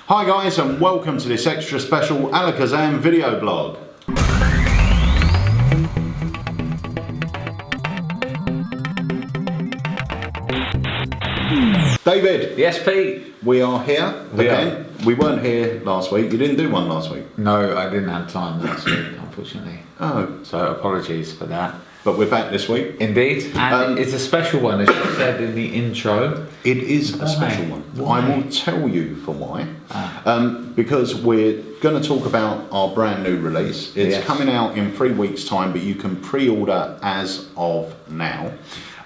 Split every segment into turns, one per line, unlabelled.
Hi guys, and welcome to this extra special Alakazam video blog. David.
Yes, Pete.
We are here again. We weren't here last week. You didn't do one last week.
No, I didn't have time last week, unfortunately.
Oh.
So apologies for that.
But we're back this week.
Indeed. And it's a special one, as you said in the intro.
It is a special one.
Why?
I will tell you for why. Because we're going to talk about our brand new release. It's coming out in 3 weeks' time, but you can pre-order as of now.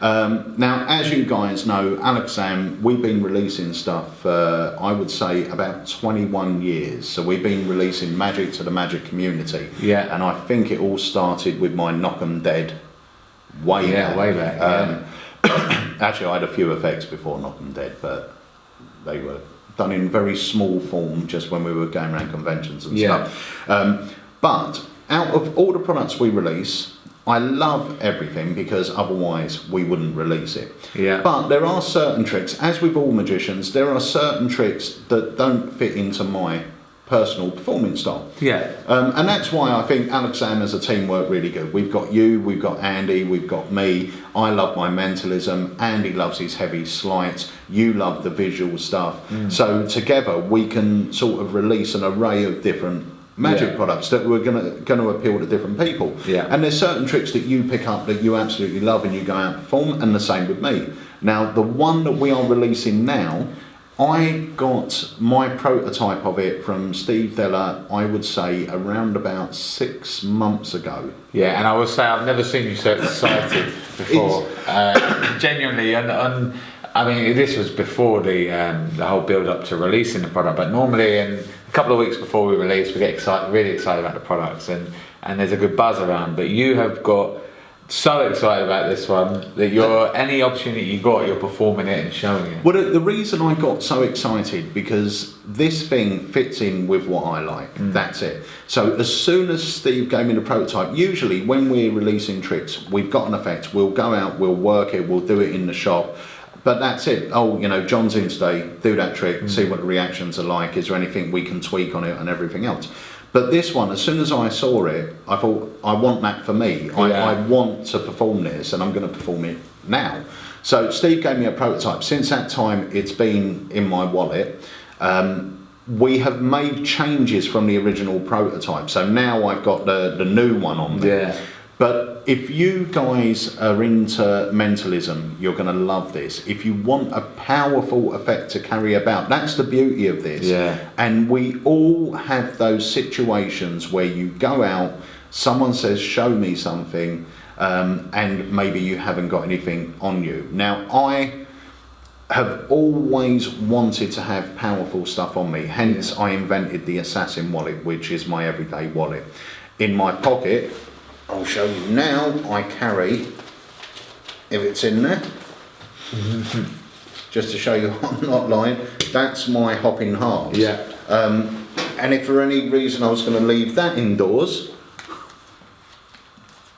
Now, as you guys know, Alakazam, we've been releasing stuff, I would say, about 21 years. So we've been releasing magic to the magic community.
Yeah.
And I think it all started with my Knock 'em Dead way back. Actually, I had a few effects before Knock 'em Dead, but they were done in very small form just when we were going around conventions and stuff. But out of all the products we release, I love everything because otherwise we wouldn't release it.
Yeah.
But there are certain tricks, as with all magicians, there are certain tricks that don't fit into my personal performance style.
Yeah.
And that's why I think Alakazam as a team work really good. We've got you, we've got Andy, we've got me. I love my mentalism. Andy loves his heavy sleights. You love the visual stuff. So together we can sort of release an array of different magic products that were going to appeal to different people. And there's certain tricks that you pick up that you absolutely love and you go out and perform, and the same with me. Now, the one that we are releasing now, I got my prototype of it from Steve Della, I would say, around about 6 months ago.
Yeah, and I would say I've never seen you so excited before. Genuinely, and I mean, this was before the whole build-up to releasing the product, but normally in a couple of weeks before we release, we get really excited about the products, and there's a good buzz around. But you have got so excited about this one that any opportunity you got, you're performing it and showing it.
Well, the reason I got so excited, because this thing fits in with what I like. That's it. So as soon as Steve gave me the prototype, usually when we're releasing tricks, we've got an effect, we'll go out, we'll work it, we'll do it in the shop. But that's it. Oh, you know, John's in today, do that trick, see what the reactions are like, is there anything we can tweak on it and everything else. But this one, as soon as I saw it, I thought, I want that for me. I want to perform this, and I'm going to perform it now. So Steve gave me a prototype. Since that time, it's been in my wallet. We have made changes from the original prototype. So now I've got the new one on there. But if you guys are into mentalism, you're going to love this. If you want a powerful effect to carry about, that's the beauty of this. And we all have those situations where you go out, someone says, show me something, and maybe you haven't got anything on you. Now, I have always wanted to have powerful stuff on me, hence I invented the Assassin wallet, which is my everyday wallet. In my pocket, I'll show you now, I carry, if it's in there, just to show you I'm not lying, that's my hopping halves. And if for any reason I was going to leave that indoors,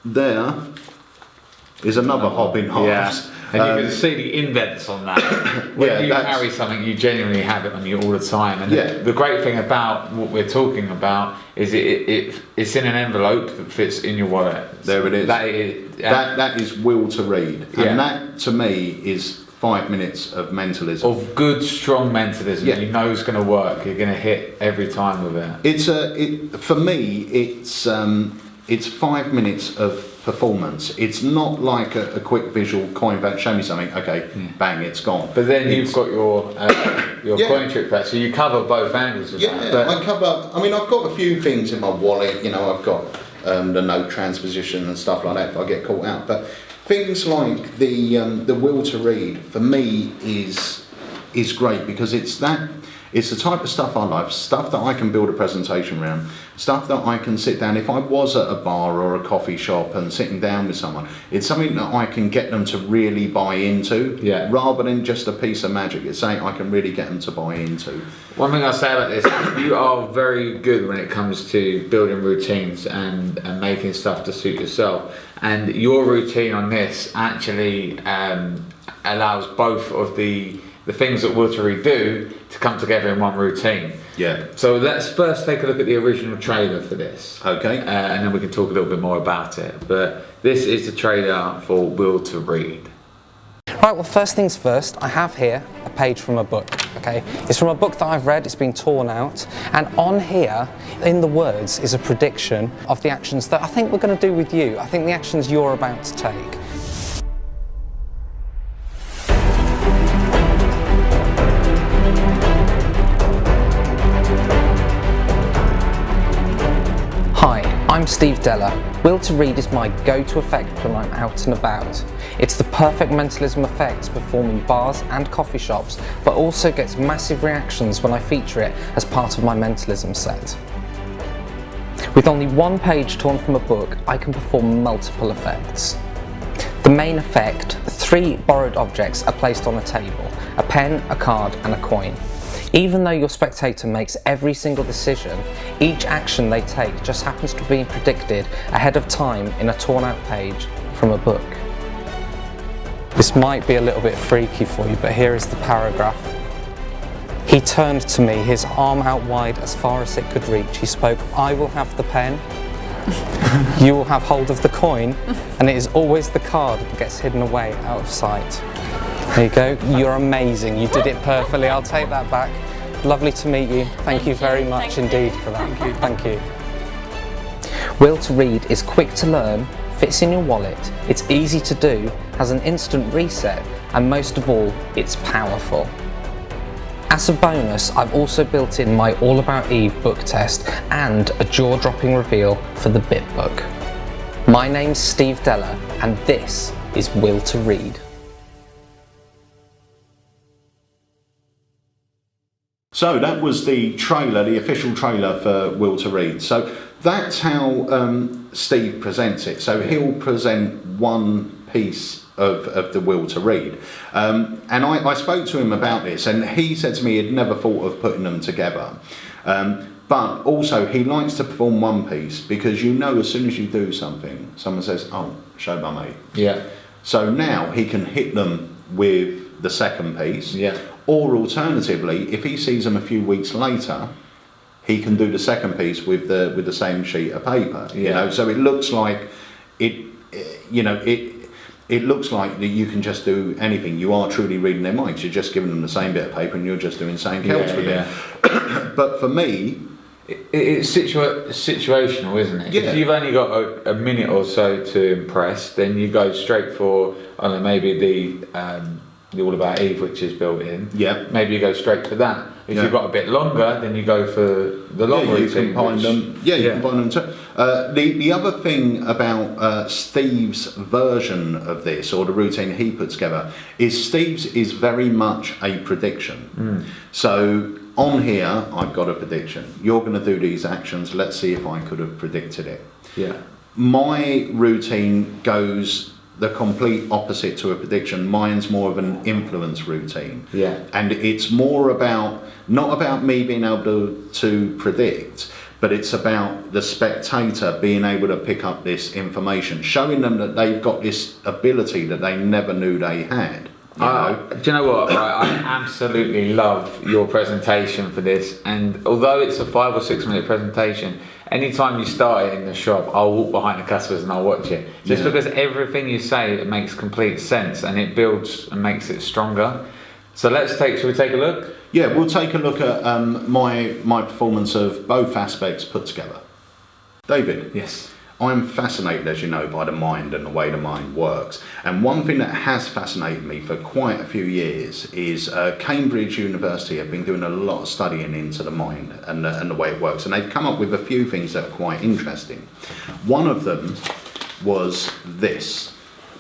there is another hopping halves.
And you can see the indents on that. When you carry something, you genuinely have it on you all the time. And the great thing about what we're talking about is it's in an envelope that fits in your wallet.
There it is. That is will to read. And that, to me, is 5 minutes of mentalism.
Of good, strong mentalism. You know it's going to work. You're going to hit every time with it.
For me, it's 5 minutes of performance. It's not like a quick visual coin back, show me something, okay, bang, it's gone.
But then you've got your coin trick back, so you cover both angles of that.
I cover, I mean, I've got a few things in my wallet, you know, I've got the note transposition and stuff like that if I get caught out, but things like the will to read, for me, is great, because it's the type of stuff I love, stuff that I can build a presentation around, stuff that I can sit down, if I was at a bar or a coffee shop and sitting down with someone, it's something that I can get them to really buy into, rather than just a piece of magic. It's something I can really get them to buy into.
One thing I'll say about this, you are very good when it comes to building routines and making stuff to suit yourself. And your routine on this actually allows both of the things that Watery do to come together in one routine.
Yeah.
So let's first take a look at the original trailer for this.
Okay.
And then we can talk a little bit more about it. But this is the trailer for Will to Read.
Right, well, first things first, I have here a page from a book, okay? It's from a book that I've read, it's been torn out, and on here, in the words, is a prediction of the actions that I think we're going to do with you. I think the actions you're about to take. Hi, I'm Steve Della. Will to Read is my go-to effect when I'm out and about. It's the perfect mentalism effect performed in bars and coffee shops, but also gets massive reactions when I feature it as part of my mentalism set. With only one page torn from a book, I can perform multiple effects. The main effect, 3 borrowed objects are placed on a table, a pen, a card and a coin. Even though your spectator makes every single decision, each action they take just happens to be predicted ahead of time in a torn out page from a book. This might be a little bit freaky for you, but here is the paragraph. He turned to me, his arm out wide as far as it could reach. He spoke, "I will have the pen, you will have hold of the coin, and it is always the card that gets hidden away out of sight." There you go, you're amazing, you did it perfectly, I'll take that back. Lovely to meet you, thank you very much indeed for that. Thank you. Will to Read is quick to learn, fits in your wallet, it's easy to do, has an instant reset, and most of all, it's powerful. As a bonus, I've also built in my All About Eve book test and a jaw-dropping reveal for the bit book. My name's Steve Della, and this is Will to Read.
So that was the trailer, the official trailer for Will to Read. So that's how Steve presents it. So he'll present one piece of the Will to Read. And I spoke to him about this, and he said to me he'd never thought of putting them together. But also he likes to perform one piece because you know as soon as you do something, someone says, "Oh, show my mate."
Yeah.
So now he can hit them with the second piece.
Yeah.
Or alternatively, if he sees them a few weeks later, he can do the second piece with the same sheet of paper.
Yeah.
You know, so it looks like it looks like that you can just do anything. You are truly reading their minds. You're just giving them the same bit of paper, and you're just doing something else with it. But for me,
it's situational, isn't it?
Yeah.
If you've only got a minute or so to impress, then you go straight for, I don't know, maybe the All About Eve, which is built in.
Yeah.
Maybe you go straight for that. If you've got a bit longer, then you go for the longer routine.
You combine them. Yeah, you combine them too. The other thing about Steve's version of this, or the routine he put together, is Steve's is very much a prediction. So on here, I've got a prediction. You're going to do these actions. Let's see if I could have predicted it.
Yeah.
My routine goes the complete opposite to a prediction. Mine's more of an influence routine.
Yeah.
And it's more about, not about me being able to predict, but it's about the spectator being able to pick up this information, showing them that they've got this ability that they never knew they had. You know?
Do you know what? I absolutely love your presentation for this, and although it's a 5 or 6 minute presentation, anytime you start it in the shop, I'll walk behind the customers and I'll watch it. Just because everything you say, it makes complete sense and it builds and makes it stronger. So shall we take a look?
Yeah, we'll take a look at my performance of both aspects put together. David.
Yes.
I'm fascinated, as you know, by the mind and the way the mind works. And one thing that has fascinated me for quite a few years is Cambridge University have been doing a lot of studying into the mind and the way it works. And they've come up with a few things that are quite interesting. One of them was this.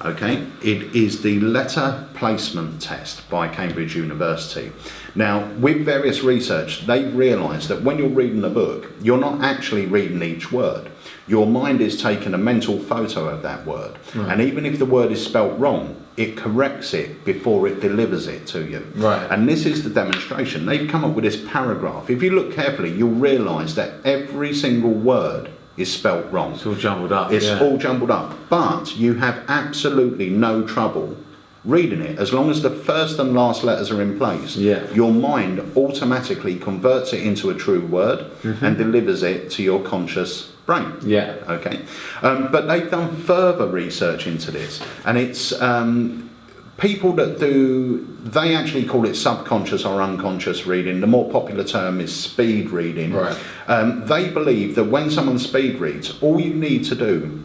Okay, it is the letter placement test by Cambridge University. Now, with various research, they've realised that when you're reading a book, you're not actually reading each word. Your mind is taking a mental photo of that word. Right. And even if the word is spelt wrong, it corrects it before it delivers it to you.
Right.
And this is the demonstration. They've come up with this paragraph. If you look carefully, you'll realise that every single word is spelt wrong.
It's all jumbled up.
It's all jumbled up. But you have absolutely no trouble reading it, as long as the first and last letters are in place, your mind automatically converts it into a true word and delivers it to your conscious brain.
Yeah.
Okay. But they've done further research into this, and it's people that do, they actually call it subconscious or unconscious reading. The more popular term is speed reading.
Right.
They believe that when someone speed reads, all you need to do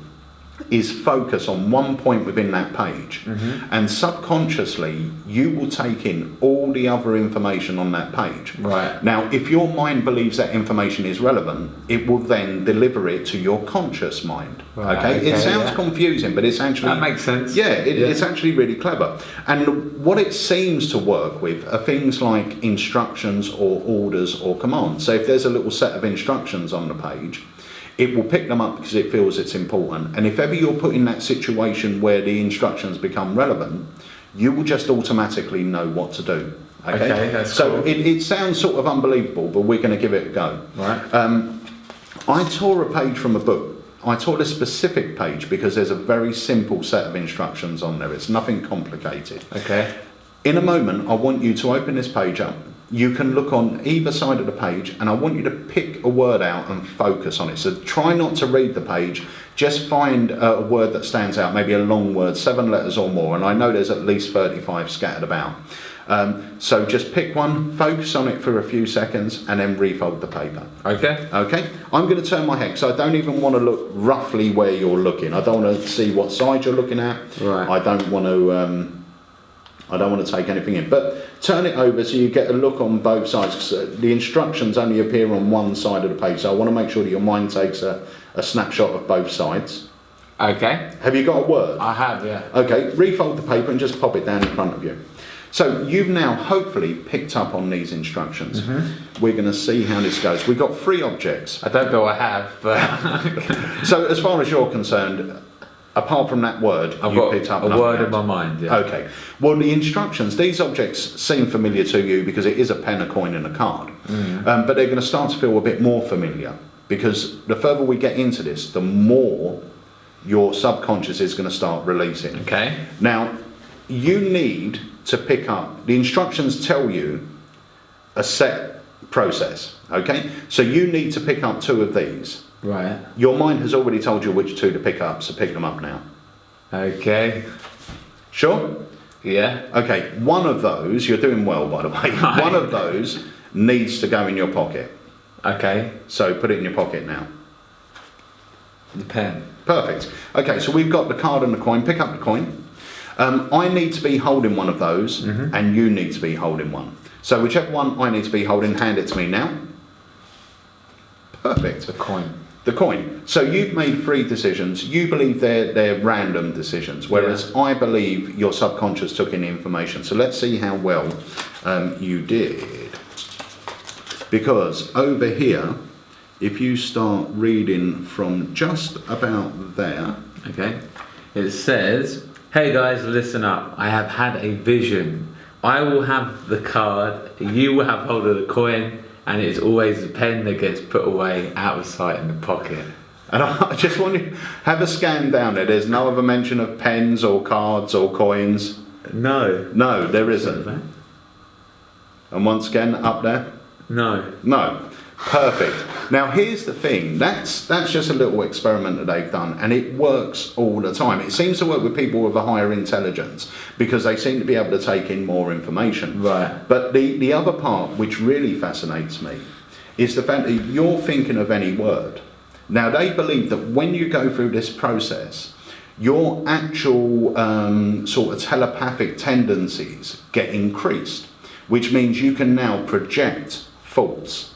is focus on one point within that page, and subconsciously you will take in all the other information on that page.
Right.
Now, if your mind believes that information is relevant, it will then deliver it to your conscious mind.
Right,
Okay? It sounds
yeah.
confusing, but it's actually...
That makes sense.
Yeah, it's actually really clever. And what it seems to work with are things like instructions or orders or commands. So if there's a little set of instructions on the page, it will pick them up because it feels it's important. And if ever you're put in that situation where the instructions become relevant, you will just automatically know what to do. Okay,
that's
so
cool.
it sounds sort of unbelievable, but we're going to give it a go.
Right.
I tore a page from a book. I tore a specific page because there's a very simple set of instructions on there. It's nothing complicated.
Okay.
In a moment, I want you to open this page up. You can look on either side of the page, and I want you to pick a word out and focus on it. So try not to read the page, just find a word that stands out, maybe a long word, 7 letters or more, and I know there's at least 35 scattered about. So just pick one, focus on it for a few seconds, and then refold the paper.
Okay.
Okay, I'm going to turn my head because I don't even want to look roughly where you're looking. I don't want to see what side you're looking at.
Right.
I don't want to take anything in, but turn it over so you get a look on both sides, because the instructions only appear on one side of the page, so I want to make sure that your mind takes a snapshot of both sides.
Okay.
Have you got a word?
I have, yeah.
Okay, refold the paper and just pop it down in front of you. So you've now hopefully picked up on these instructions. We're going to see how this goes. We've got 3 objects.
I don't know I have, but...
So as far as you're concerned, apart from that word,
I've
you
got
picked up
a
nothing
word in
else.
my mind, yeah.
Okay. Well, the instructions, these objects seem familiar to you because it is a pen, a coin and a card. But they're going to start to feel a bit more familiar, because the further we get into this, the more your subconscious is going to start releasing.
Okay.
Now, you need to pick up, the instructions tell you a set process, okay? So you need to pick up 2 of these.
Right.
Your mind has already told you which 2 to pick up, so pick them up now.
Okay.
Sure?
Yeah.
Okay, one of those, you're doing well by the way,
Right.
one of those needs to go in your pocket.
Okay.
So put it in your pocket now.
The pen.
Perfect. Okay, so we've got the card and the coin. Pick up the coin. I need to be holding one of those, and you need to be holding one. So whichever one I need to be holding, hand it to me now. Perfect.
The coin.
The coin. So you've made 3 decisions. You believe they're random decisions, whereas I believe your subconscious took in information. So let's see how well you did. Because over here, if you start reading from just about there.
Okay. It says, "Hey guys, listen up. I have had a vision. I will have the card, you will have hold of the coin, and it's always the pen that gets put away out of sight in the pocket."
And I just want you to have a scan down there. There's no other mention of pens or cards or coins.
No.
No, there isn't. And once again, up there.
No.
No. Perfect. Now here's the thing, that's just a little experiment that they've done, and it works all the time. It seems to work with people with a higher intelligence because they seem to be able to take in more information.
Right.
But the other part which really fascinates me is the fact that you're thinking of any word. Now they believe that when you go through this process, your actual sort of telepathic tendencies get increased, which means you can now project thoughts.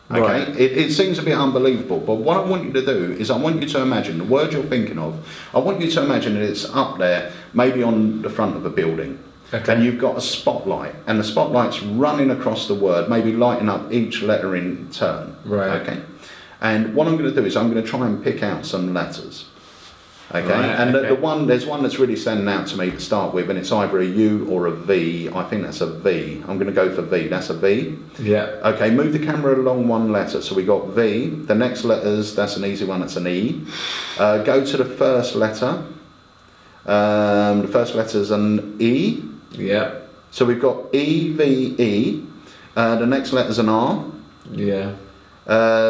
Okay,
Right.
it seems a bit unbelievable, but what I want you to do is I want you to imagine the word you're thinking of. I want you to imagine that it's up there, maybe on the front of a building.
Okay.
And you've got a spotlight, and the spotlight's running across the word, maybe lighting up each letter in turn.
Right.
Okay. And what I'm going to do is I'm going to try and pick out some letters. Okay,
Right,
and
okay.
there's one that's really standing out to me to start with, and it's either a U or a V. I think that's a V. I'm going to go for V. That's a V.
Yeah.
Okay, move the camera along one letter. So we got V. The next letters, that's an easy one. That's an E. Go to the first letter. The first letter's an E.
Yeah.
So we've got E, V, E. The next letter's an R.
Yeah.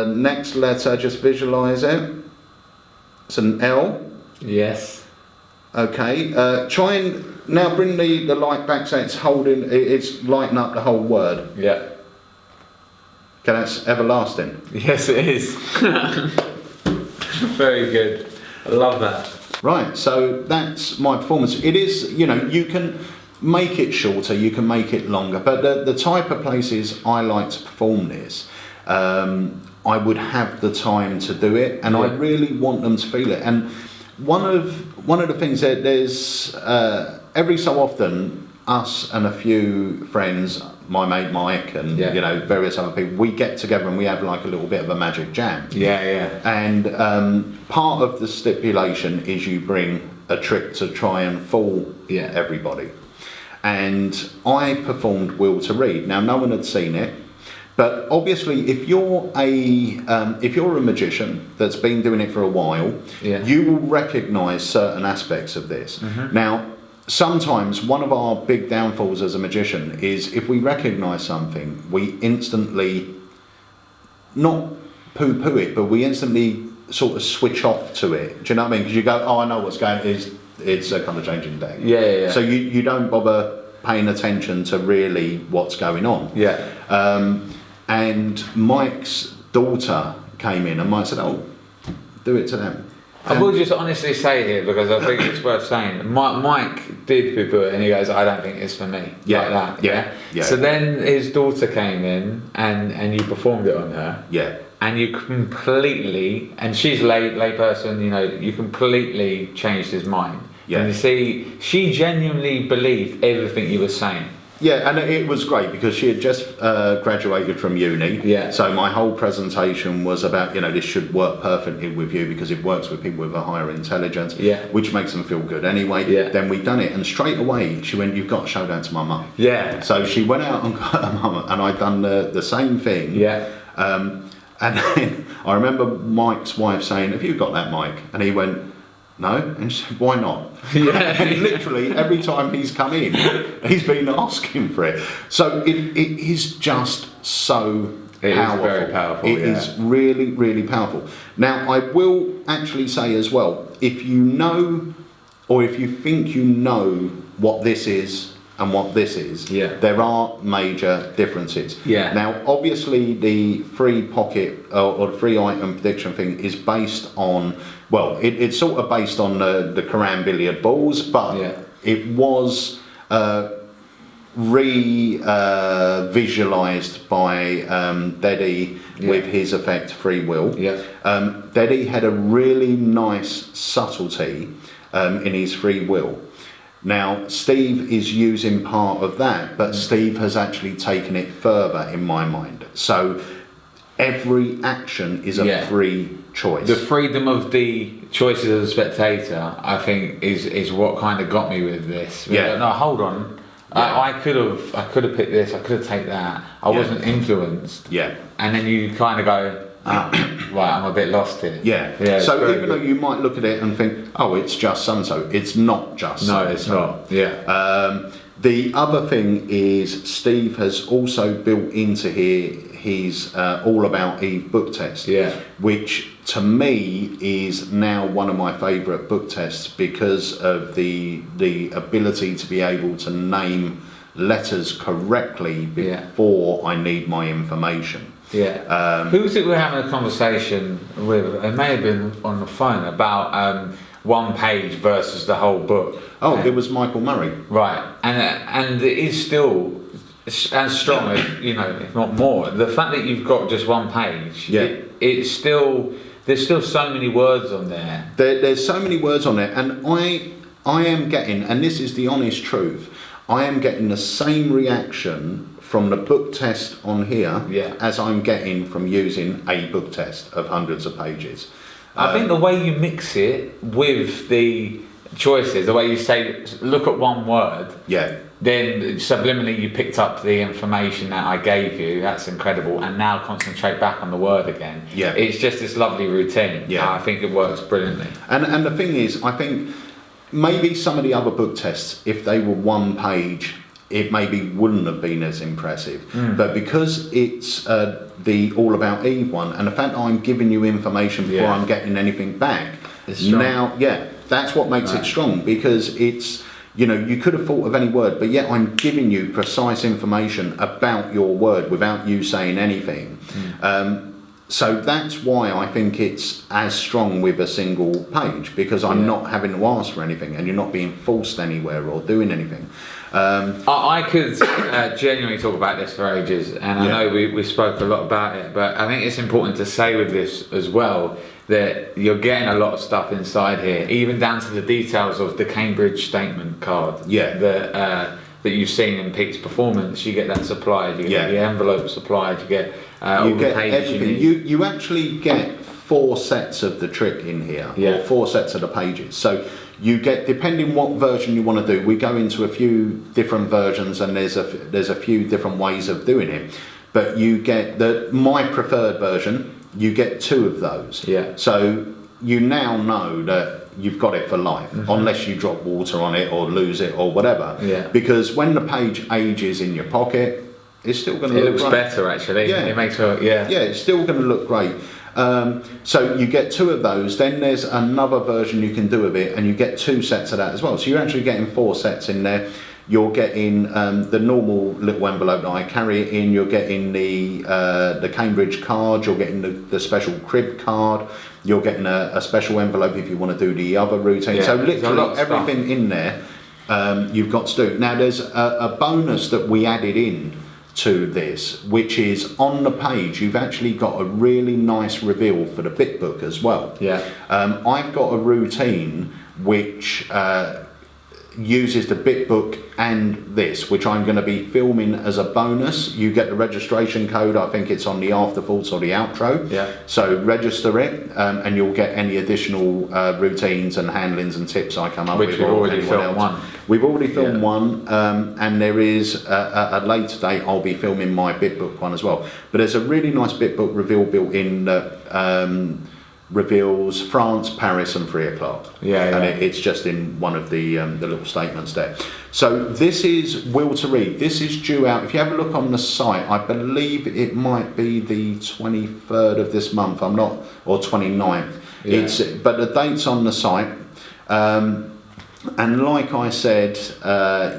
Next letter, just visualise it. It's an L.
Yes.
Okay. Try and now bring the light back so it's holding. It's lighting up the whole word.
Yeah.
Okay, that's everlasting.
Yes, it is. Very good. I love that.
Right. So that's my performance. It is. You can make it shorter. You can make it longer. But the type of places I like to perform this. I would have the time to do it, and I really want them to feel it. And one of the things that there's every so often, us and a few friends, my mate Mike, and various other people, we get together and we have like a little bit of a magic jam.
Yeah.
And part of the stipulation is you bring a trick to try and fool everybody. And I performed Will to Read. Now, no one had seen it. But obviously, if you're a magician that's been doing it for a while, you will recognise certain aspects of this. Mm-hmm. Now, sometimes one of our big downfalls as a magician is if we recognise something, we instantly not poo-poo it, but we instantly sort of switch off to it. Do you know what I mean? Because you go, oh, I know what's going on. It's a kind of changing day.
Yeah.
So you don't bother paying attention to really what's going on.
Yeah.
And Mike's daughter came in and Mike said, oh, do it to them.
I will just honestly say here, because I think it's worth saying, Mike did poo-poo it and he goes, I don't think it's for me.
Yeah.
Like that. Yeah. So then his daughter came in and you performed it on her.
Yeah.
And you completely, and she's a lay person, you completely changed his mind. Yeah. And you see, she genuinely believed everything you were saying.
Yeah, and it was great because she had just graduated from uni.
Yeah.
So my whole presentation was about, this should work perfectly with you because it works with people with a higher intelligence, which makes them feel good anyway. Yeah. Then we'd done it, and straight away she went, you've got to show that to my mum. Yeah. So she went out and got her mum, and I'd done the same thing. Yeah. And then I remember Mike's wife saying, have you got that, Mike? And he went, no. And she said, why not? Yeah. And literally every time he's come in, he's been asking for it. So it is just so powerful. It is very powerful. It is really, really powerful. Now, I will actually say as well, if you know, or if you think you know what this is and what this is, there are major differences. Yeah. Now, obviously, the free pocket or the free item prediction thing is based on, well, it's sort of based on the Quran billiard balls, but it was visualised by Deddy with his effect Free Will. Yeah. Deddy had a really nice subtlety in his Free Will. Now, Steve is using part of that, but Steve has actually taken it further in my mind. So every action is a free choice.
The freedom of the choices of the spectator, I think, is what kind of got me with this. Yeah. No, hold on. Yeah. I could have picked this. I could have taken that. I wasn't influenced. Yeah. And then you kind of go, right, I'm a bit lost here.
Yeah. So even though you might look at it and think, oh, it's just so-and-so, it's not just so-and-so.
No, it's not. Yeah.
The other thing is Steve has also built into here his All About Eve book test, which to me is now one of my favourite book tests because of the ability to be able to name letters correctly before I need my information. Yeah.
Who was it we were having a conversation with? It may have been on the phone about one page versus the whole book.
Oh, it was Michael Murray.
Right, and it is still as strong as, if not more. The fact that you've got just one page, it's still, there's still so many words on there.
There's so many words on there, and I am getting, and this is the honest truth, I am getting the same reaction from the book test on here as I'm getting from using a book test of hundreds of pages.
I think the way you mix it with the choices, the way you say, look at one word, then subliminally you picked up the information that I gave you, that's incredible, and now concentrate back on the word again. It's just this lovely routine. I think it works brilliantly.
And the thing is, I think maybe some of the other book tests, if they were one page, it maybe wouldn't have been as impressive. But because it's the All About Eve one, and the fact that I'm giving you information before I'm getting anything back, now, that's what makes it strong, because it's, you know, you could have thought of any word, but yet I'm giving you precise information about your word without you saying anything. So that's why I think it's as strong with a single page, because I'm not having to ask for anything, and you're not being forced anywhere or doing anything.
I could genuinely talk about this for ages, and I know we spoke a lot about it, but I think it's important to say with this as well that you're getting a lot of stuff inside here, even down to the details of the Cambridge statement card. That you've seen in Pete's performance. You get that supplied, you get the envelope supplied, you get all the pages
everything. You actually get 4 sets of the trick in here, or 4 sets of the pages. So you get, depending what version you want to do, we go into a few different versions, and there's a few different ways of doing it. But you get my preferred version. You get 2 of those. So you now know that you've got it for life, unless you drop water on it or lose it or whatever. Because when the page ages in your pocket, it's still going to look great.
It looks better, actually. It makes it,
it's still going to look great. So you get 2 of those, then there's another version you can do of it, and you get 2 sets of that as well. So you're actually getting 4 sets in there. You're getting the normal little envelope that I carry it in. You're getting the Cambridge card. You're getting the special crib card. You're getting a special envelope if you want to do the other routine. So literally everything in there you've got to do. Now there's a bonus that we added in to this, which is on the page you've actually got a really nice reveal for the bit book as well. I've got a routine which uses the bit book and this, which I'm going to be filming as a bonus. You get the registration code, I think it's on the afterthoughts or the outro. So register it, and you'll get any additional routines and handlings and tips I come up with.
Which we've already filmed one.
We've already filmed one, and there is a later date I'll be filming my bit book one as well. But there's a really nice bit book reveal built in that reveals France, Paris and 3 o'clock. And it's just in one of the little statements there. So this is Will to Read. This is due out, if you have a look on the site, I believe it might be the 23rd of this month, or 29th. But the date's on the site. And like I said,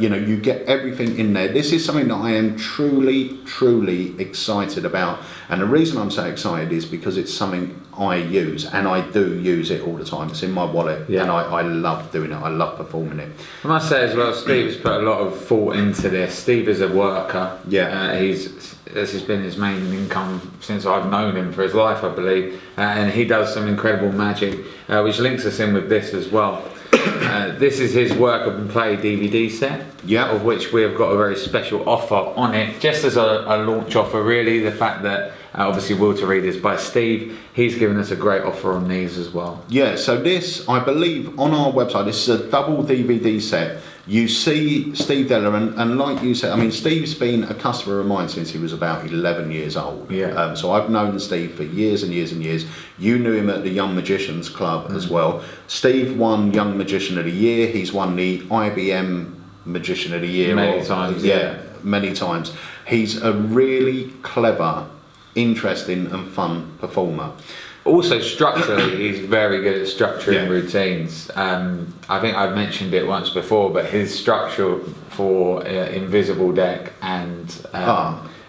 you know, you get everything in there. This is something that I am truly excited about. And the reason I'm so excited is because it's something I use, and I do use it all the time. It's in my wallet, and I love doing it. I love performing it.
I must say as well, Steve has put a lot of thought into this. Steve is a worker. This has been his main income since I've known him for his life, I believe. And he does some incredible magic, which links us in with this as well. This is his Work and Play DVD set, of which we have got a very special offer on it, just as a launch offer really. The fact that obviously Will to Read is by Steve, he's given us a great offer on these as well. So this, I believe, on our website, this is a double DVD set. You see Steve Deller, and like you said, I mean, Steve's been a customer of mine since he was about 11 years old. So I've known Steve for years and years and years. You knew him at the Young Magicians Club as well. Steve won Young Magician of the Year. He's won the IBM Magician of the Year many times.
Many times. He's a really clever, interesting and fun performer.
Also structurally, he's very good at structuring routines. I think I've mentioned it once before, but his structure for Invisible Deck and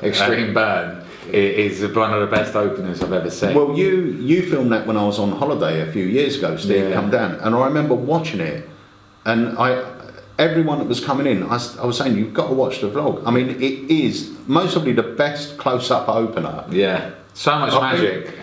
Extreme Burn is one of the best openers I've ever seen.
Well, you filmed that when I was on holiday a few years ago. Steve come down, and I remember watching it, and everyone that was coming in, I was saying, you've got to watch the vlog. I mean, it is most probably the best close-up opener.
So much magic.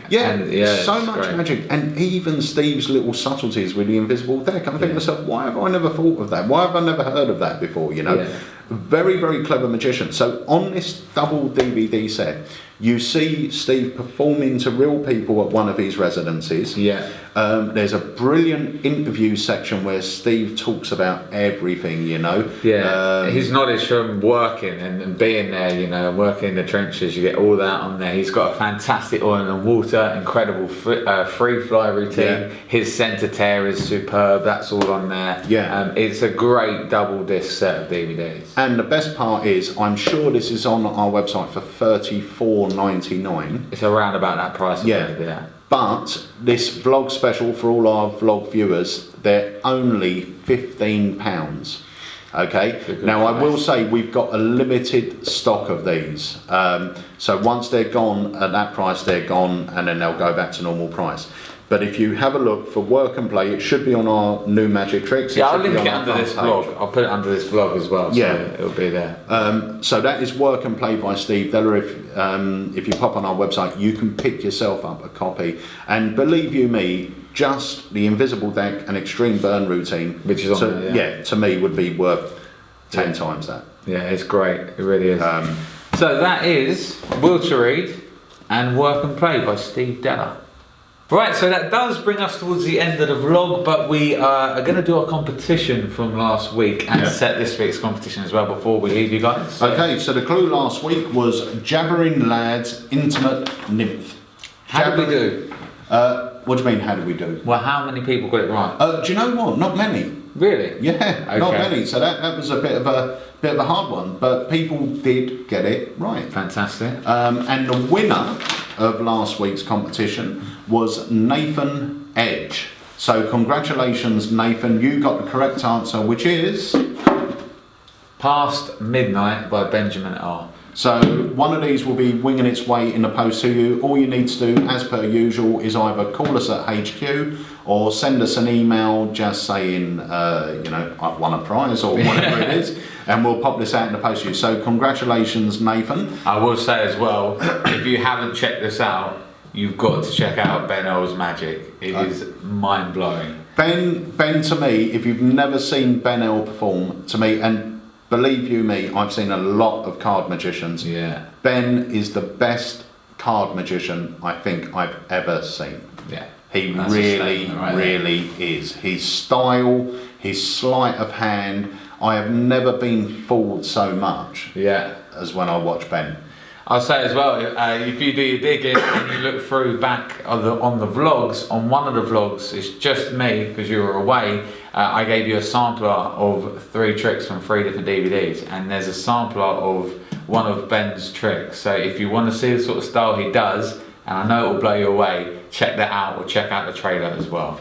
So much magic. And even Steve's little subtleties with the invisible deck. I'm thinking to myself, why have I never thought of that? Why have I never heard of that before, you know? Very, very clever magician. So on this double DVD set, You see Steve performing to real people at one of his residencies.
Yeah.
There's a brilliant interview section where Steve talks about everything, you know.
Yeah, his knowledge from working and being there, you know, working in the trenches, you get all that on there. He's got a fantastic oil and water, incredible free fly routine.
Yeah.
His centre tear is superb, that's all on there.
Yeah.
It's a great double disc set of DVDs.
And the best part is, I'm sure this is on our website for $34.99.
It's around about that price.
Yeah.
Yeah.
But this vlog special for all our vlog viewers, they're only £15. Okay. Now I will say we've got a limited stock of these. So once they're gone at that price, they're gone, and then they'll go back to normal price. But if you have a look for work and play, it should be on our new magic tricks.
Yeah, I'll link it under this vlog. I'll put it under this vlog as well. So
yeah,
it'll be there.
So that is work and play by Steve Deller. If you pop on our website, you can pick yourself up a copy. And believe you me, just the invisible deck and extreme burn routine,
which is on there,
yeah, to me would be worth 10 times that.
Yeah, it's great. It really is. So that is Will to Read and Work and Play by Steve Deller. Right, so that does bring us towards the end of the vlog, but we are going to do our competition from last week and set this week's competition as well before we leave you guys.
Okay, so the clue last week was Jabbering Lad's Intimate Nymph.
How did we do?
What do you mean, how did we do?
Well, how many people got it right?
Do you know what? Not many.
Really?
Yeah,
okay.
Not many. So that was a bit of a hard one, but people did get it right.
Fantastic.
And the winner of last week's competition was Nathan Edge. So congratulations, Nathan. You got the correct answer, which is
Past Midnight by Benjamin R.
So one of these will be winging its way in the post to you. All you need to do, as per usual, is either call us at HQ or send us an email just saying, I've won a prize or whatever it is, and we'll pop this out in the post to you. So congratulations, Nathan.
I will say as well, if you haven't checked this out, you've got to check out Ben L's magic. It is mind-blowing.
Ben, to me, if you've never seen Ben L perform, to me, and believe you me, I've seen a lot of card magicians.
Yeah.
Ben is the best card magician I think I've ever seen.
Yeah.
He really is. His style, his sleight of hand, I have never been fooled so much as when I watch Ben.
I'll say as well, if you do your digging and you look through back on the vlogs, on one of the vlogs, it's just me, because you were away, I gave you a sampler of 3 tricks from 3 different DVDs, and there's a sampler of one of Ben's tricks. So if you want to see the sort of style he does, and I know it will blow you away, check that out, or check out the trailer as well.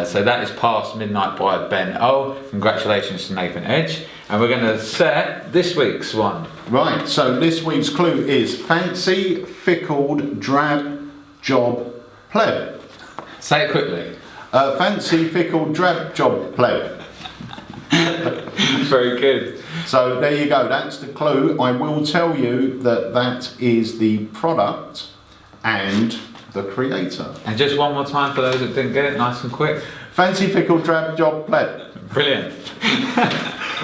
So that is Past Midnight by Ben O. Congratulations to Nathan Edge. And we're going to set this week's one.
Right, so this week's clue is Fancy Fickled Drab Job Pleb.
Say it quickly.
Fancy Fickled Drab Job Pleb.
Very good.
So there you go, that's the clue. I will tell you that is the product and the creator.
And just one more time for those that didn't get it, nice and quick.
Fancy Fickled Drab Job Pleb.
Brilliant.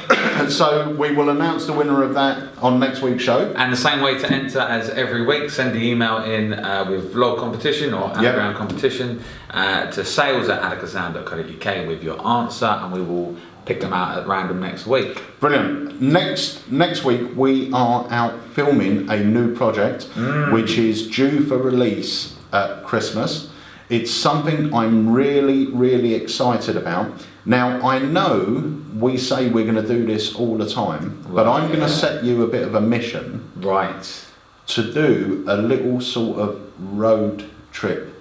And so we will announce the winner of that on next week's show.
And the same way to enter as every week, send the email in with vlog competition or anagram competition to sales@alakazam.co.uk with your answer, and we will pick them out at random next week.
Brilliant. Next week we are out filming a new project which is due for release at Christmas. It's something I'm really excited about. Now I know we say we're going to do this all the time, but I'm going to set you a bit of a mission.
Right.
To do a little sort of road trip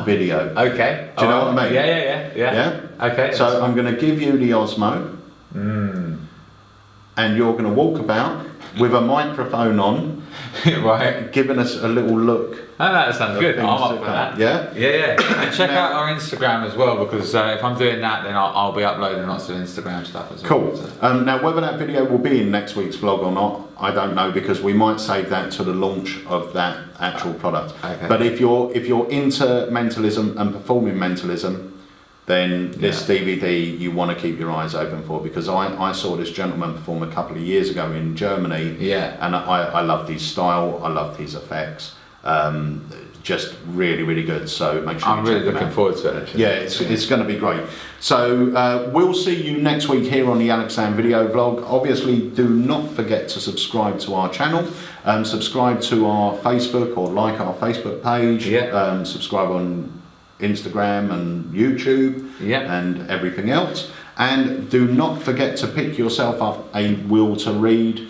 video.
Okay.
Do you know what I mean?
Yeah. Okay.
So I'm going to give you the Osmo, and you're going to walk about with a microphone on,
right,
giving us a little look.
Oh, that sounds good. I'm up for that.
Yeah?
Yeah. And check out our Instagram as well, because if I'm doing that, then I'll be uploading lots of Instagram stuff as well.
Cool. Now, whether that video will be in next week's vlog or not, I don't know, because we might save that to the launch of that actual product.
Okay.
But if you're into mentalism and performing mentalism, then this DVD you want to keep your eyes open for, because I saw this gentleman perform a couple of years ago in Germany, and I loved his style, I loved his effects, just really good. So make sure
I'm really looking forward to it, actually.
Yeah, it's going to be great. So we'll see you next week here on the Alakazam Video Blog. Obviously, do not forget to subscribe to our channel, subscribe to our Facebook or like our Facebook page, subscribe on Instagram and YouTube and everything else. And do not forget to pick yourself up a will to read.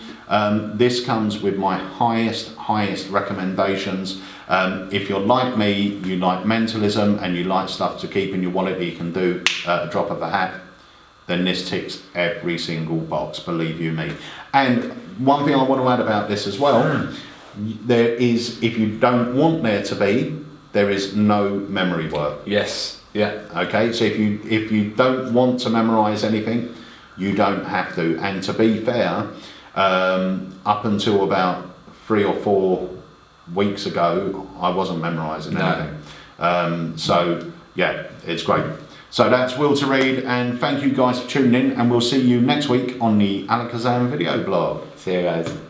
This comes with my highest recommendations. If you're like me, you like mentalism and you like stuff to keep in your wallet that you can do at a drop of a hat, then this ticks every single box, believe you me. And one thing I want to add about this as well, there is, if you don't want there to be, there is no memory work.
Yes. Yeah.
Okay, so if you don't want to memorize anything, you don't have to. And to be fair, up until about 3 or 4 weeks ago, I wasn't memorizing anything. So yeah, it's great. So that's Will to Read, and thank you guys for tuning in, and we'll see you next week on the Alakazam Video Blog.
See you guys.